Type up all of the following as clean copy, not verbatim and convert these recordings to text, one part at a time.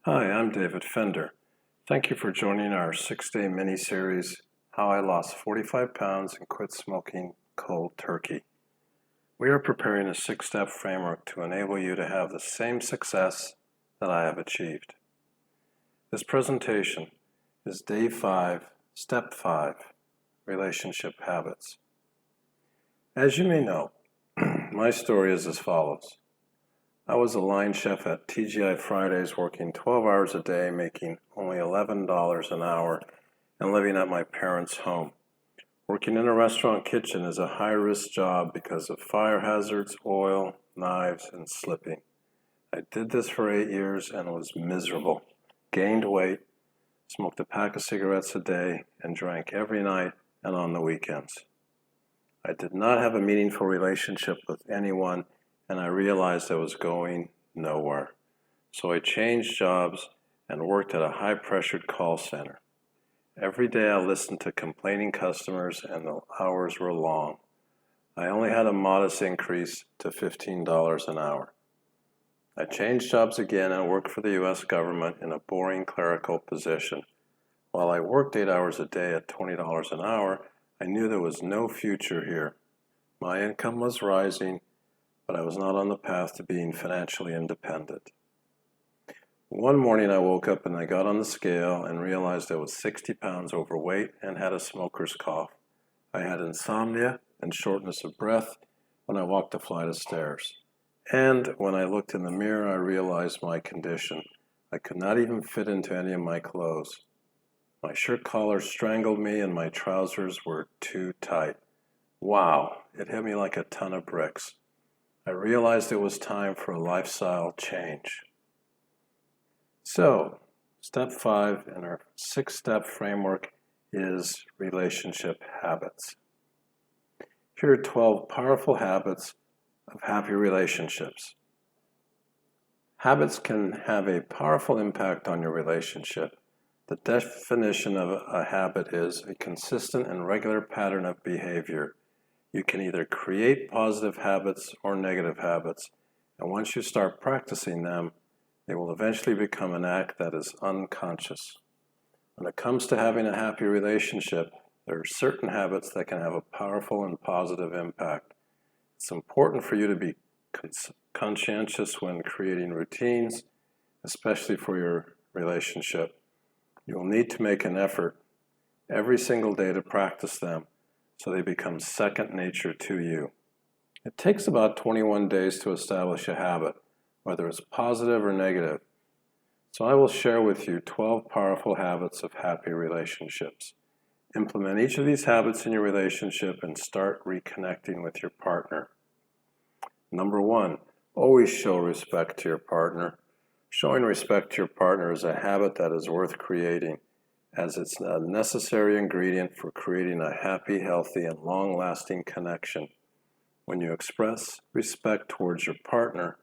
Hi, I'm David Fender. Thank you for joining our 6-day mini-series, How I Lost 45 Pounds and Quit Smoking Cold Turkey. We are preparing a 6-step framework to enable you to have the same success that I have achieved. This presentation is Day 5, Step 5, Relationship Habits. As you may know, my story is as follows. I was a line chef at TGI Fridays, working 12 hours a day, making only $11 an hour, and living at my parents' home. Working in a restaurant kitchen is a high-risk job because of fire hazards, oil, knives, and slipping. I did this for 8 years and was miserable. Gained weight, smoked a pack of cigarettes a day, and drank every night and on the weekends. I did not have a meaningful relationship with anyone, and I realized I was going nowhere. So I changed jobs and worked at a high-pressured call center. Every day I listened to complaining customers, and the hours were long. I only had a modest increase to $15 an hour. I changed jobs again and worked for the U.S. government in a boring clerical position. While I worked 8 hours a day at $20 an hour, I knew there was no future here. My income was rising, but I was not on the path to being financially independent. One morning I woke up and I got on the scale and realized I was 60 pounds overweight and had a smoker's cough. I had insomnia and shortness of breath when I walked a flight of stairs. And when I looked in the mirror, I realized my condition. I could not even fit into any of my clothes. My shirt collar strangled me and my trousers were too tight. Wow, it hit me like a ton of bricks. I realized it was time for a lifestyle change. So, step 5 in our 6-step framework is relationship habits. Here are 12 powerful habits of happy relationships. Habits can have a powerful impact on your relationship. The definition of a habit is a consistent and regular pattern of behavior. You can either create positive habits or negative habits, and once you start practicing them, they will eventually become an act that is unconscious. When it comes to having a happy relationship, there are certain habits that can have a powerful and positive impact. It's important for you to be conscientious when creating routines, especially for your relationship. You will need to make an effort every single day to practice them, so they become second nature to you. It takes about 21 days to establish a habit, whether it's positive or negative. So I will share with you 12 powerful habits of happy relationships. Implement each of these habits in your relationship and start reconnecting with your partner. Number 1, always show respect to your partner. Showing respect to your partner is a habit that is worth creating, as it's a necessary ingredient for creating a happy, healthy, and long-lasting connection. When you express respect towards your partner,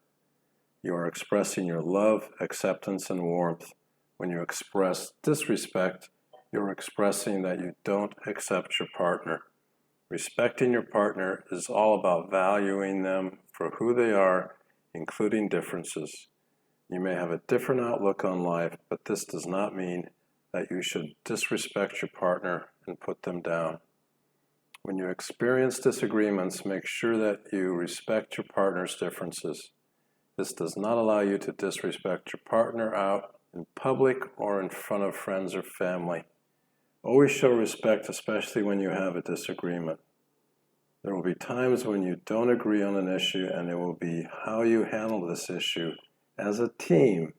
you are expressing your love, acceptance, and warmth. When you express disrespect, you're expressing that you don't accept your partner. Respecting your partner is all about valuing them for who they are, including differences. You may have a different outlook on life, but this does not mean that you should disrespect your partner and put them down. When you experience disagreements, make sure that you respect your partner's differences. This does not allow you to disrespect your partner out in public or in front of friends or family. Always show respect, especially when you have a disagreement. There will be times when you don't agree on an issue, and it will be how you handle this issue as a team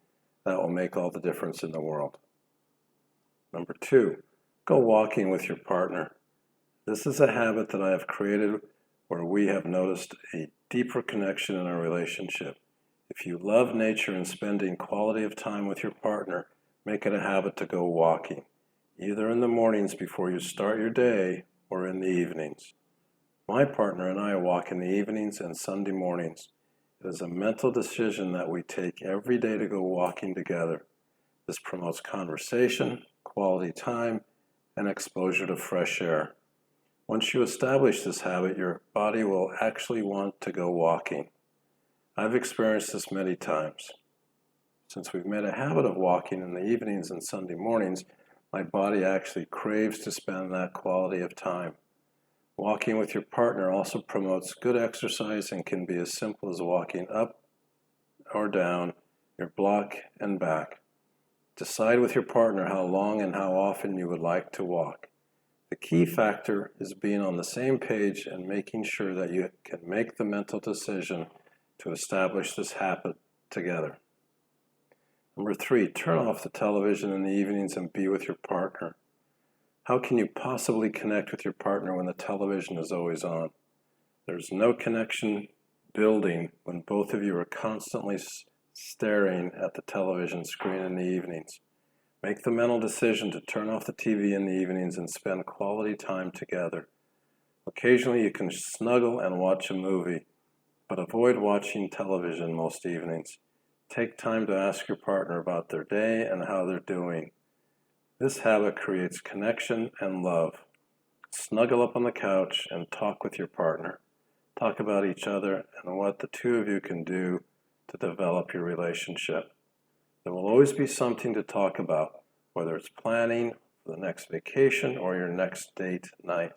that will make all the difference in the world. Number 2, go walking with your partner. This is a habit that I have created where we have noticed a deeper connection in our relationship. If you love nature and spending quality of time with your partner, make it a habit to go walking, either in the mornings before you start your day or in the evenings. My partner and I walk in the evenings and Sunday mornings. It is a mental decision that we take every day to go walking together. This promotes conversation, quality time, and exposure to fresh air. Once you establish this habit, your body will actually want to go walking. I've experienced this many times. Since we've made a habit of walking in the evenings and Sunday mornings, my body actually craves to spend that quality of time. Walking with your partner also promotes good exercise and can be as simple as walking up or down your block and back. Decide with your partner how long and how often you would like to walk. The key factor is being on the same page and making sure that you can make the mental decision to establish this habit together. Number 3, turn off the television in the evenings and be with your partner. How can you possibly connect with your partner when the television is always on? There's no connection building when both of you are constantly staring at the television screen in the evenings. Make the mental decision to turn off the TV in the evenings and spend quality time together. Occasionally you can snuggle and watch a movie, but avoid watching television most evenings. Take time to ask your partner about their day and how they're doing. This habit creates connection and love. Snuggle up on the couch and talk with your partner. Talk about each other and what the two of you can do to develop your relationship. There will always be something to talk about, whether it's planning for the next vacation or your next date night.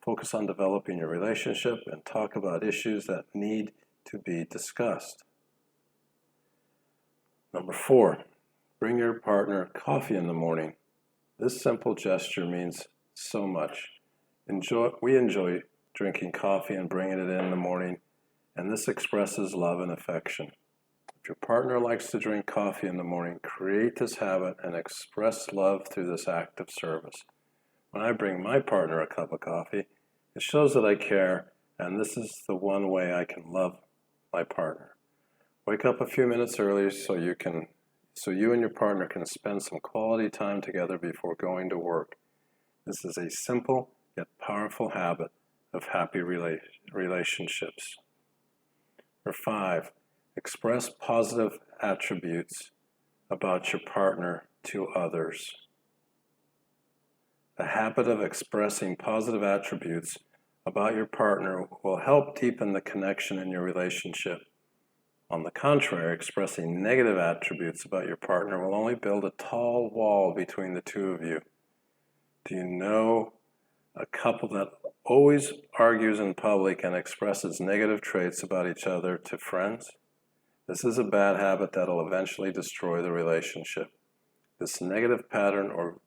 Focus on developing your relationship and talk about issues that need to be discussed. Number 4, bring your partner coffee in the morning. This simple gesture means so much. We enjoy drinking coffee and bringing it in the morning, and this expresses love and affection. If your partner likes to drink coffee in the morning, create this habit and express love through this act of service. When I bring my partner a cup of coffee, it shows that I care, and this is the one way I can love my partner. Wake up a few minutes early so you and your partner can spend some quality time together before going to work. This is a simple yet powerful habit of happy relationships. Number 5, express positive attributes about your partner to others. A habit of expressing positive attributes about your partner will help deepen the connection in your relationship. On the contrary, expressing negative attributes about your partner will only build a tall wall between the two of you. Do you know a couple that always argues in public and expresses negative traits about each other to friends? This is a bad habit that will eventually destroy the relationship. This negative pattern or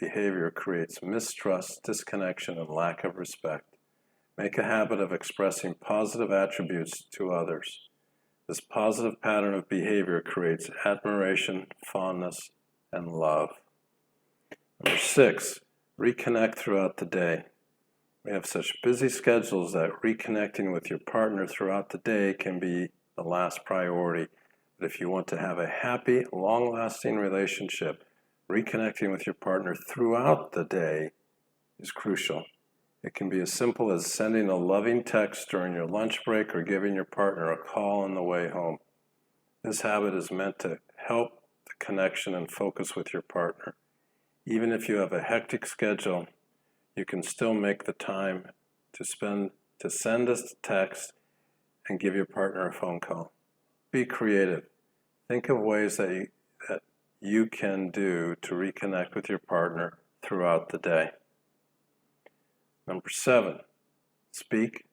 behavior creates mistrust, disconnection, and lack of respect. Make a habit of expressing positive attributes to others. This positive pattern of behavior creates admiration, fondness, and love. Number 6, reconnect throughout the day. We have such busy schedules that reconnecting with your partner throughout the day can be the last priority. But if you want to have a happy, long-lasting relationship, reconnecting with your partner throughout the day is crucial. It can be as simple as sending a loving text during your lunch break or giving your partner a call on the way home. This habit is meant to help the connection and focus with your partner. Even if you have a hectic schedule, you can still make the time to send a text and give your partner a phone call. Be creative. Think of ways that you can do to reconnect with your partner throughout the day. Number 7, speak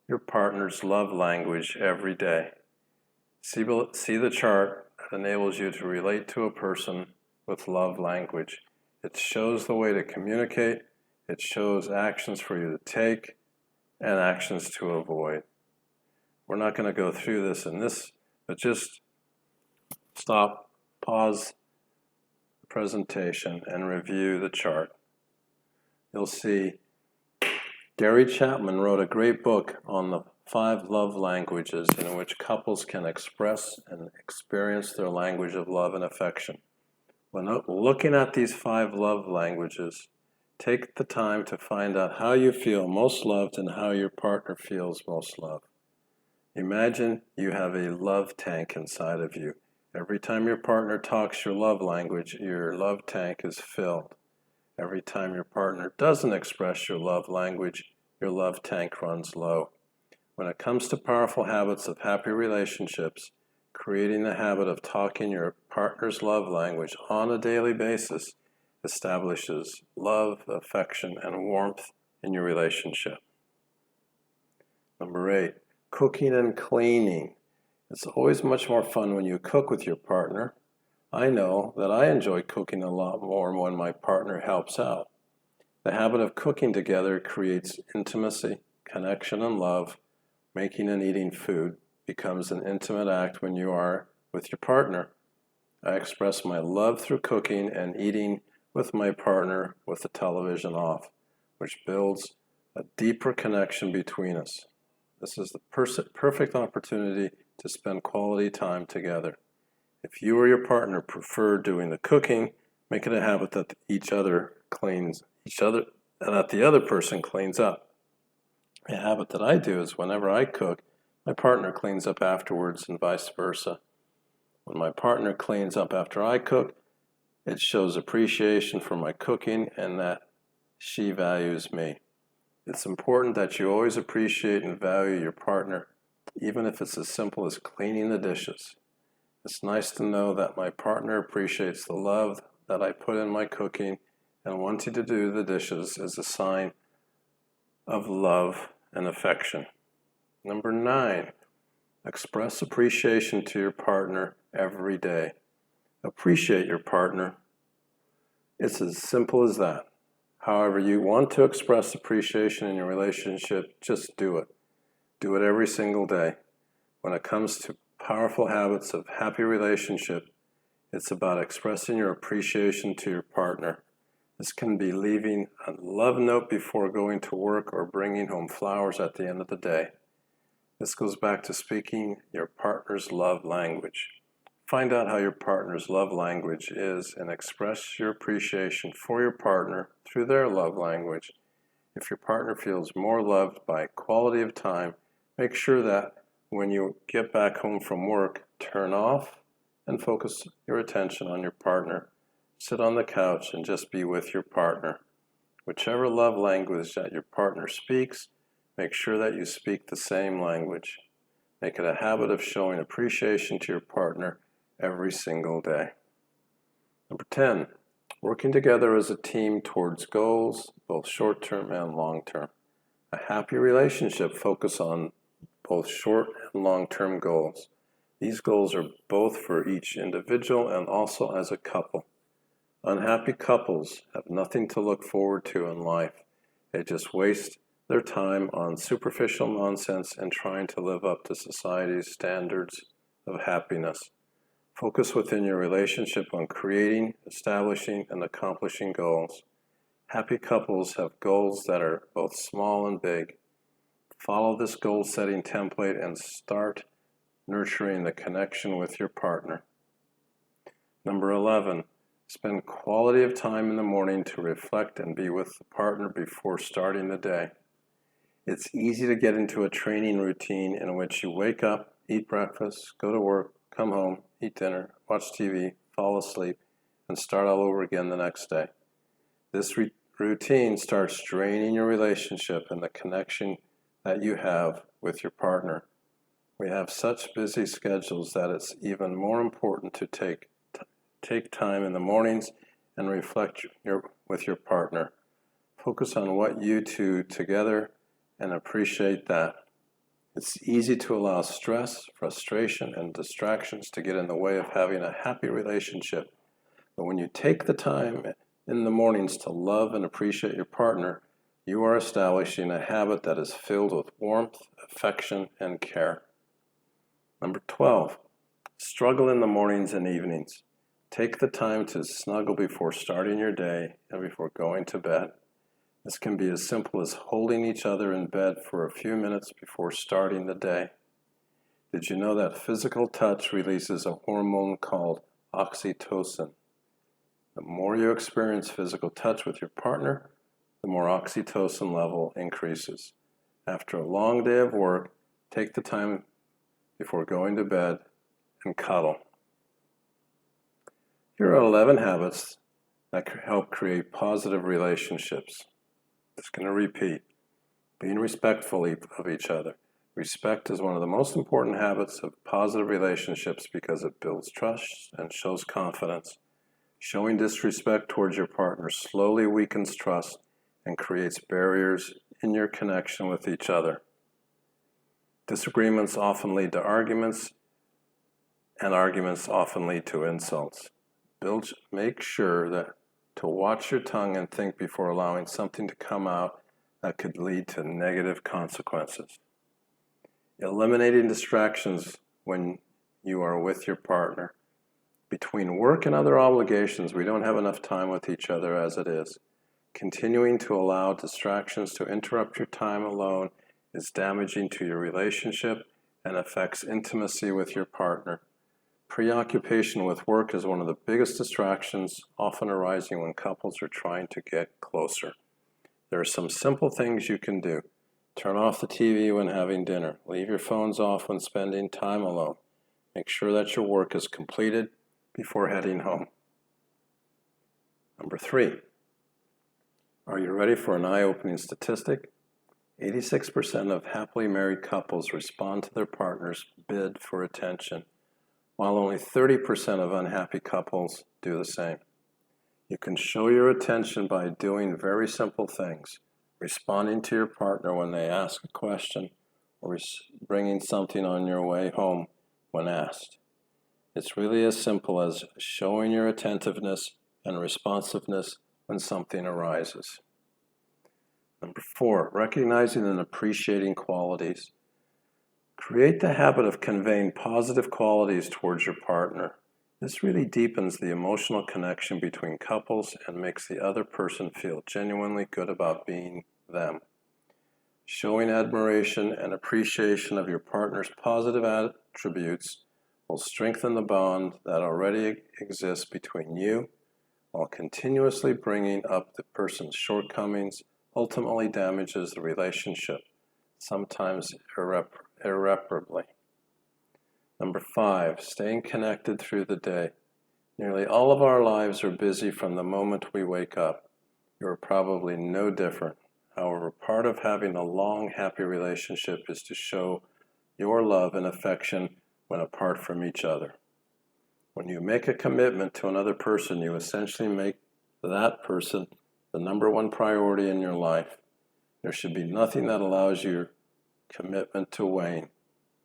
your partner's love language every day. See the chart that enables you to relate to a person with love language. It shows the way to communicate. It shows actions for you to take and actions to avoid. We're not going to go through this in this, but just stop, pause the presentation, and review the chart. You'll see Gary Chapman wrote a great book on the 5 love languages in which couples can express and experience their language of love and affection. When looking at these 5 love languages, take the time to find out how you feel most loved and how your partner feels most loved. Imagine you have a love tank inside of you. Every time your partner talks your love language, your love tank is filled. Every time your partner doesn't express your love language, your love tank runs low. When it comes to powerful habits of happy relationships, Creating the habit of talking your partner's love language on a daily basis establishes love, affection, and warmth in your relationship. Number 8, cooking and cleaning. It's always much more fun when you cook with your partner. I know that I enjoy cooking a lot more when my partner helps out. The habit of cooking together creates intimacy, connection, and love. Making and eating food becomes an intimate act when you are with your partner. I express my love through cooking and eating with my partner with the television off, which builds a deeper connection between us. This is the perfect opportunity to spend quality time together. If you or your partner prefer doing the cooking, make it a habit that the other person cleans up. A habit that I do is whenever I cook, my partner cleans up afterwards and vice versa. When my partner cleans up after I cook, it shows appreciation for my cooking and that she values me. It's important that you always appreciate and value your partner, even if it's as simple as cleaning the dishes. It's nice to know that my partner appreciates the love that I put in my cooking, and wanting to do the dishes is a sign of love and affection. Number 9, express appreciation to your partner every day. Appreciate your partner. It's as simple as that. However you want to express appreciation in your relationship, just do it. Do it every single day. When it comes to powerful habits of happy relationship, it's about expressing your appreciation to your partner. This can be leaving a love note before going to work or bringing home flowers at the end of the day. This goes back to speaking your partner's love language. Find out how your partner's love language is and express your appreciation for your partner through their love language. If your partner feels more loved by quality of time, make sure that when you get back home from work, turn off and focus your attention on your partner. Sit on the couch and just be with your partner. Whichever love language that your partner speaks, make sure that you speak the same language. Make it a habit of showing appreciation to your partner every single day. Number 10, working together as a team towards goals, both short-term and long-term. A happy relationship focuses on both short and long-term goals. These goals are both for each individual and also as a couple. Unhappy couples have nothing to look forward to in life. They just waste their time on superficial nonsense and trying to live up to society's standards of happiness. Focus within your relationship on creating, establishing, and accomplishing goals. Happy couples have goals that are both small and big. Follow this goal-setting template and start nurturing the connection with your partner. Number 11, spend quality of time in the morning to reflect and be with the partner before starting the day. It's easy to get into a training routine in which you wake up, eat breakfast, go to work, come home, eat dinner, watch TV, fall asleep, and start all over again the next day. This routine starts draining your relationship and the connection that you have with your partner. We have such busy schedules that it's even more important to take time in the mornings and reflect with your partner. Focus on what you two together and appreciate that. It's easy to allow stress, frustration, and distractions to get in the way of having a happy relationship. But when you take the time in the mornings to love and appreciate your partner, you are establishing a habit that is filled with warmth, affection, and care. Number 12, struggle in the mornings and evenings. Take the time to snuggle before starting your day and before going to bed. This can be as simple as holding each other in bed for a few minutes before starting the day. Did you know that physical touch releases a hormone called oxytocin? The more you experience physical touch with your partner, the more oxytocin level increases. After a long day of work, take the time before going to bed and cuddle. Here are 11 habits that help create positive relationships. Just going to repeat. Being respectful of each other. Respect is one of the most important habits of positive relationships because it builds trust and shows confidence. Showing disrespect towards your partner slowly weakens trust and creates barriers in your connection with each other. Disagreements often lead to arguments, and arguments often lead to insults. Make sure that to watch your tongue and think before allowing something to come out that could lead to negative consequences. Eliminating distractions when you are with your partner. Between work and other obligations, we don't have enough time with each other as it is. Continuing to allow distractions to interrupt your time alone is damaging to your relationship and affects intimacy with your partner. Preoccupation with work is one of the biggest distractions, often arising when couples are trying to get closer. There are some simple things you can do. Turn off the TV when having dinner. Leave your phones off when spending time alone. Make sure that your work is completed before heading home. Number 3. Are you ready for an eye-opening statistic? 86% of happily married couples respond to their partner's bid for attention, while only 30% of unhappy couples do the same. You can show your attention by doing very simple things, responding to your partner when they ask a question, or bringing something on your way home when asked. It's really as simple as showing your attentiveness and responsiveness when something arises. Number 4, recognizing and appreciating qualities. Create the habit of conveying positive qualities towards your partner. This really deepens the emotional connection between couples and makes the other person feel genuinely good about being them. Showing admiration and appreciation of your partner's positive attributes will strengthen the bond that already exists between you, while continuously bringing up the person's shortcomings ultimately damages the relationship, sometimes irreparably. Number 5, staying connected through the day. Nearly all of our lives are busy from the moment we wake up. You are probably no different. However, part of having a long, happy relationship is to show your love and affection when apart from each other. When you make a commitment to another person, you essentially make that person the number one priority in your life. There should be nothing that allows your commitment to wane,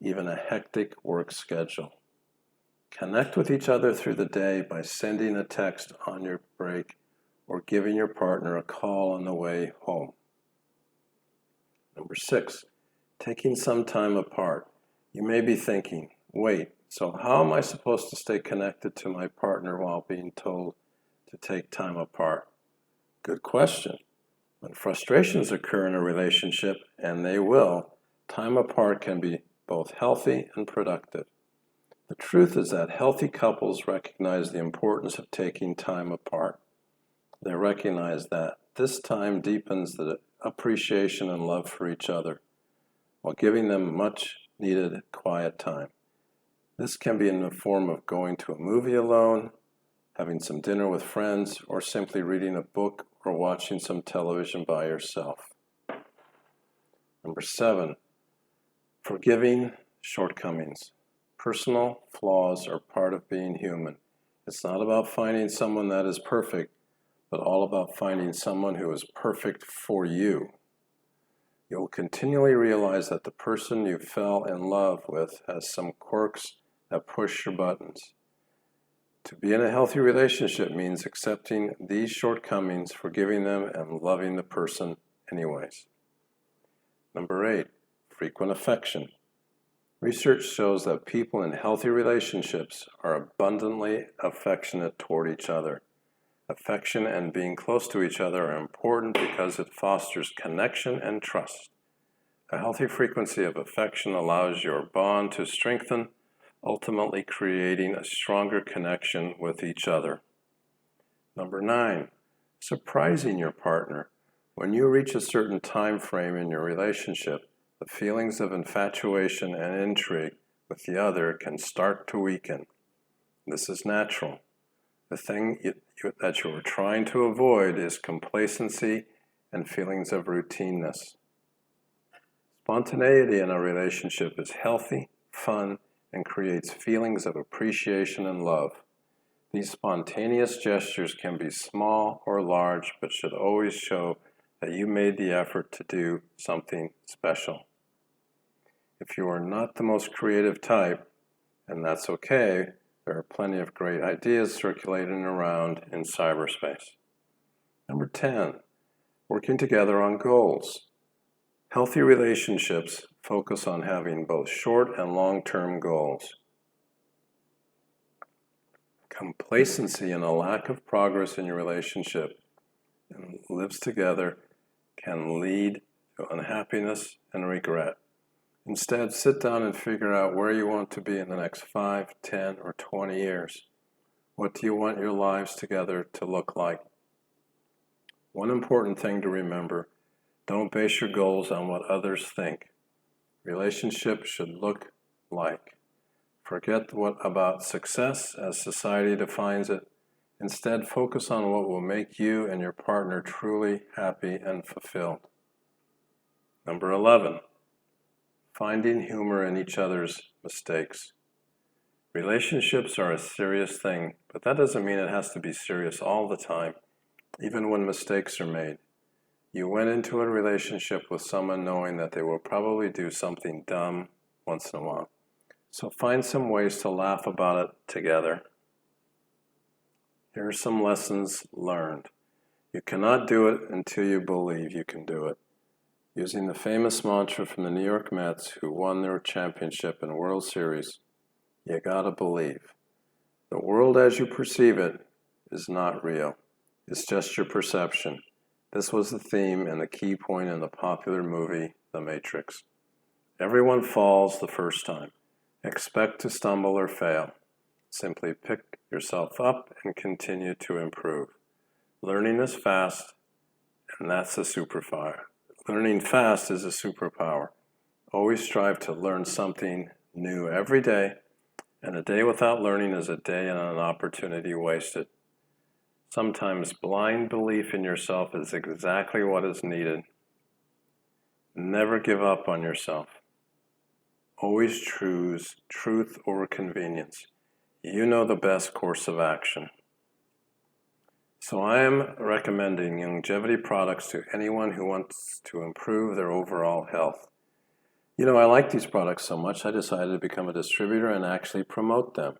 even a hectic work schedule. Connect with each other through the day by sending a text on your break or giving your partner a call on the way home. Number 6, taking some time apart. You may be thinking, wait, so how am I supposed to stay connected to my partner while being told to take time apart? Good question. When frustrations occur in a relationship, and they will, time apart can be both healthy and productive. The truth is that healthy couples recognize the importance of taking time apart. They recognize that this time deepens the appreciation and love for each other, while giving them much needed quiet time. This can be in the form of going to a movie alone, having some dinner with friends, or simply reading a book or watching some television by yourself. Number 7, forgiving shortcomings. Personal flaws are part of being human. It's not about finding someone that is perfect, but all about finding someone who is perfect for you. You'll continually realize that the person you fell in love with has some quirks that push your buttons. To be in a healthy relationship means accepting these shortcomings, forgiving them, and loving the person anyways. Number 8, frequent affection. Research shows that people in healthy relationships are abundantly affectionate toward each other. Affection and being close to each other are important because it fosters connection and trust. A healthy frequency of affection allows your bond to strengthen, ultimately creating a stronger connection with each other. Number 9, surprising your partner. When you reach a certain time frame in your relationship, the feelings of infatuation and intrigue with the other can start to weaken. This is natural. The thing that you are trying to avoid is complacency and feelings of routineness. Spontaneity in a relationship is healthy, fun, and creates feelings of appreciation and love. These spontaneous gestures can be small or large, but should always show that you made the effort to do something special. If you are not the most creative type, and that's okay, there are plenty of great ideas circulating around in cyberspace. Number 10, working together on goals. Healthy relationships focus on having both short and long-term goals. Complacency and a lack of progress in your relationship and lives together can lead to unhappiness and regret. Instead, sit down and figure out where you want to be in the next 5, 10, or 20 years. What do you want your lives together to look like? One important thing to remember, don't base your goals on what others think. Relationships should look like. Forget what about success as society defines it. Instead, focus on what will make you and your partner truly happy and fulfilled. Number 11, finding humor in each other's mistakes. Relationships are a serious thing, but that doesn't mean it has to be serious all the time, even when mistakes are made. You went into a relationship with someone knowing that they will probably do something dumb once in a while. So find some ways to laugh about it together. Here are some lessons learned. You cannot do it until you believe you can do it. Using the famous mantra from the New York Mets, who won their championship and World Series, you gotta believe. The world as you perceive it is not real. It's just your perception. This was the theme and the key point in the popular movie, The Matrix. Everyone falls the first time. Expect to stumble or fail. Simply pick yourself up and continue to improve. Learning is fast, and that's a superpower. Learning fast is a superpower. Always strive to learn something new every day, and a day without learning is a day and an opportunity wasted. Sometimes blind belief in yourself is exactly what is needed. Never give up on yourself. Always choose truth over convenience. You know the best course of action. So I am recommending longevity products to anyone who wants to improve their overall health. You know, I like these products so much, I decided to become a distributor and actually promote them.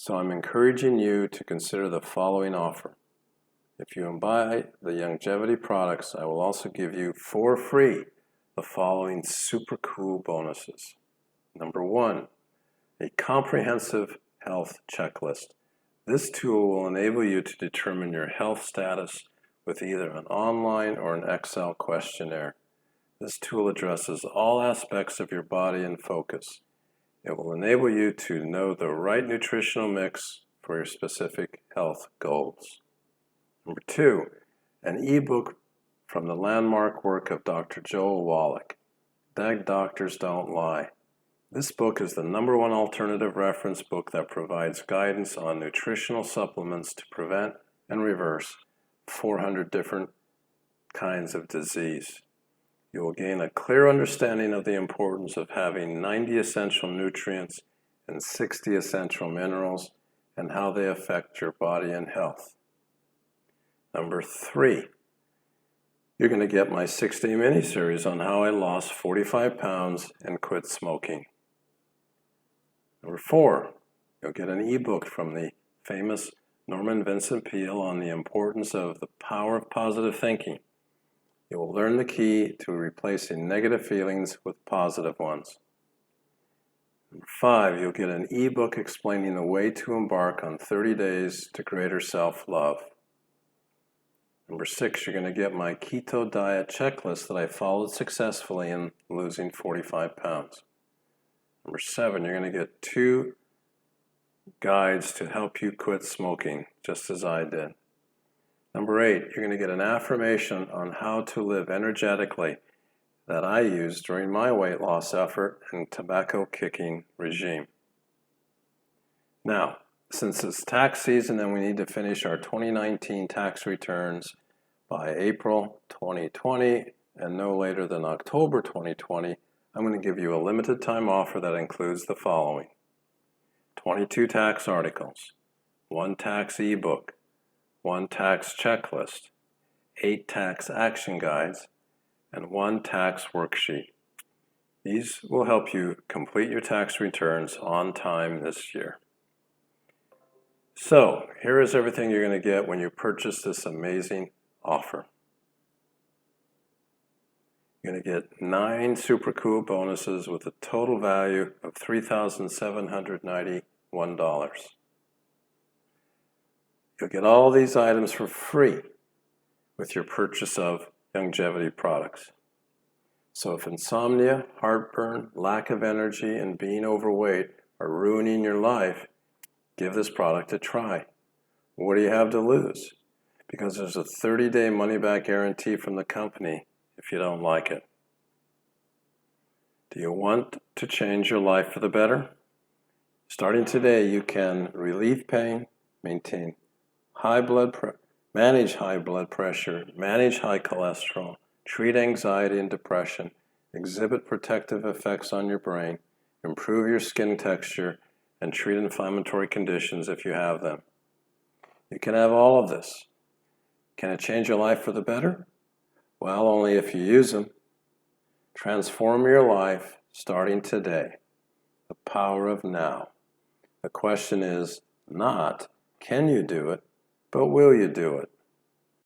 So I'm encouraging you to consider the following offer. If you buy the longevity products, I will also give you for free the following super cool bonuses. Number 1, a comprehensive health checklist. This tool will enable you to determine your health status with either an online or an Excel questionnaire. This tool addresses all aspects of your body in focus. It will enable you to know the right nutritional mix for your specific health goals. Number 2, an ebook from the landmark work of Dr. Joel Wallach, Dead Doctors Don't Lie. This book is the #1 alternative reference book that provides guidance on nutritional supplements to prevent and reverse 400 different kinds of disease. You will gain a clear understanding of the importance of having 90 essential nutrients and 60 essential minerals and how they affect your body and health. Number 3, you're going to get my 6-day miniseries on how I lost 45 pounds and quit smoking. Number 4, you'll get an ebook from the famous Norman Vincent Peale on the importance of the power of positive thinking. You will learn the key to replacing negative feelings with positive ones. Number 5, you'll get an ebook explaining the way to embark on 30 days to greater self-love. Number 6, you're going to get my keto diet checklist that I followed successfully in losing 45 pounds. Number 7, you're going to get 2 guides to help you quit smoking, just as I did. Number 8, you're going to get an affirmation on how to live energetically that I used during my weight loss effort and tobacco kicking regime. Now, since it's tax season and we need to finish our 2019 tax returns by April 2020 and no later than October 2020, I'm going to give you a limited time offer that includes the following: 22 tax articles, 1 tax ebook, 1 tax checklist, 8 tax action guides, and 1 tax worksheet. These will help you complete your tax returns on time this year. So, here is everything you're going to get when you purchase this amazing offer. You're going to get 9 super cool bonuses with a total value of $3,791. You'll get all these items for free with your purchase of longevity products. So if insomnia, heartburn, lack of energy, and being overweight are ruining your life, give this product a try. What do you have to lose? Because there's a 30-day money-back guarantee from the company if you don't like it. Do you want to change your life for the better? Starting today, you can relieve pain, manage high blood pressure, manage high cholesterol, treat anxiety and depression, exhibit protective effects on your brain, improve your skin texture, and treat inflammatory conditions if you have them. You can have all of this. Can it change your life for the better? Well, only if you use them. Transform your life starting today. The power of now. The question is not, can you do it, but will you do it?